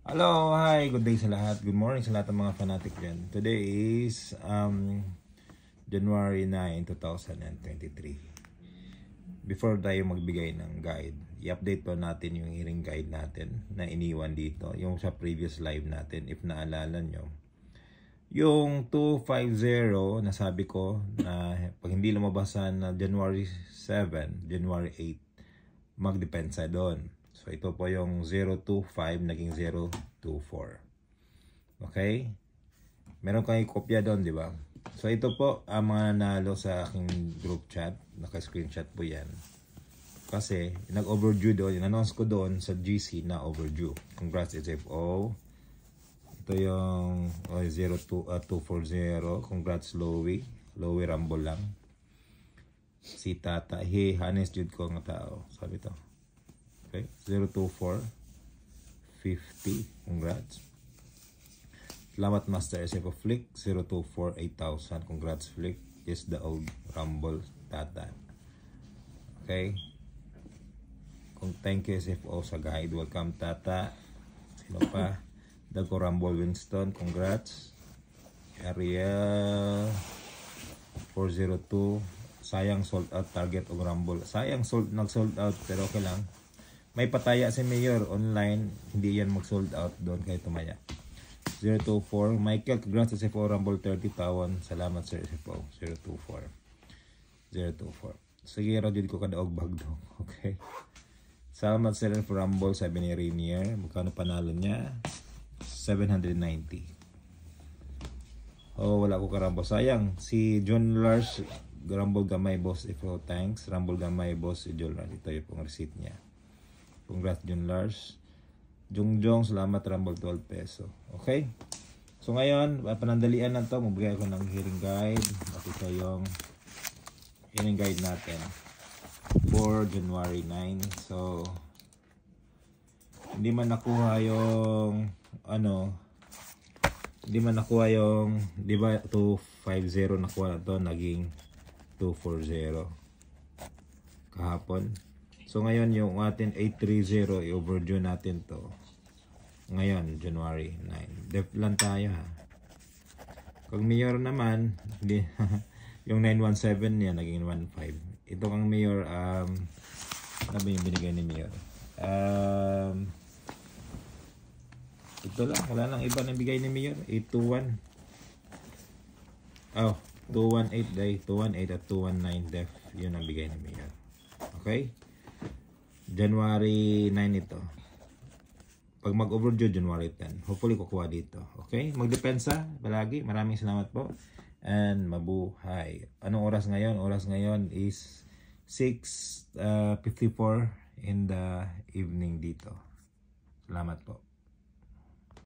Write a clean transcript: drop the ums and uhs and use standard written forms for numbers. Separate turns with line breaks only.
Hello, hi, good day sa lahat. Good morning sa lahat ng mga fanatic dyan. Today is January 9, 2023. Before tayo magbigay ng guide, i-update po natin yung hearing guide natin na iniwan dito. Yung sa previous live natin, if naalala nyo. Yung 250 na sabi ko na pag hindi lumabasan na January 7, January 8, magdepensa doon. So, ito po yung 025 naging 024. Okay? Meron kayong kopya doon, di ba? So, ito po ang mga nanalo sa aking group chat. Naka-screenshot po yan. Kasi, nag-overdue doon. In-announce ko doon sa GC na overdue. Congrats, SFO. Ito yung 240. Congrats, Lowy. Lowy Rumble lang. Si Tata. Hey, honest Jude ko ng tao. Sabi to. Okay, 024 50. Congrats. Salamat Master SFO Flick 024 8000. Congrats Flick. Is the old Rumble Tata. Okay. Thank you SFO sa guide. Welcome Tata. Sino pa? Dago Rumble Winston. Congrats. Ariel 402. Sayang sold out target og Rumble. Sayang nag-sold out pero okay lang. May pataya si Mayor online, hindi yan mag-sold out doon kay tumaya. 024 Michael, congrats sa SFO Rumble 30 tawan. Salamat sir SFO. 024 Sige, radyo ko kada og bagdong. Okay. Salamat sir for Rumble, sabi ni Rainier. Magkano panalo niya? 790. Oh, wala ko ka-Rumble. Sayang, si John Lars Rumble Gamay Boss SFO, thanks. Rumble Gamay Boss si John Lars. Ito yung pong receipt niya. Congrats John Lars. Jongjong, salamat Rumble 12 peso. Okay? So ngayon, panandalian na to. Magbigay ako ng hearing guide. At ito yung hearing guide natin for January 9. So, hindi man nakuha yung di ba 250 nakuha na to, naging 240 kahapon. So ngayon yung atin 830 i-overdue natin to. Ngayon January 9. Def lang tayo ha. Pag Mayor naman, hindi yung 917 niya naging 15. Ito kang Mayor ano ba yung binigay ni Mayor? Ito lang, wala lang iba na bigay ni Mayor. 821. Oh, 218 day, 218 at 219 def. Yun ang bigay ni Mayor. Okay? January 9 ito. Pag mag-overdue, January 10. Hopefully, kukuha dito. Okay? Magdepensa palagi. Maraming salamat po. And mabuhay. Anong oras ngayon? Oras ngayon is 6:54 in the evening dito. Salamat po.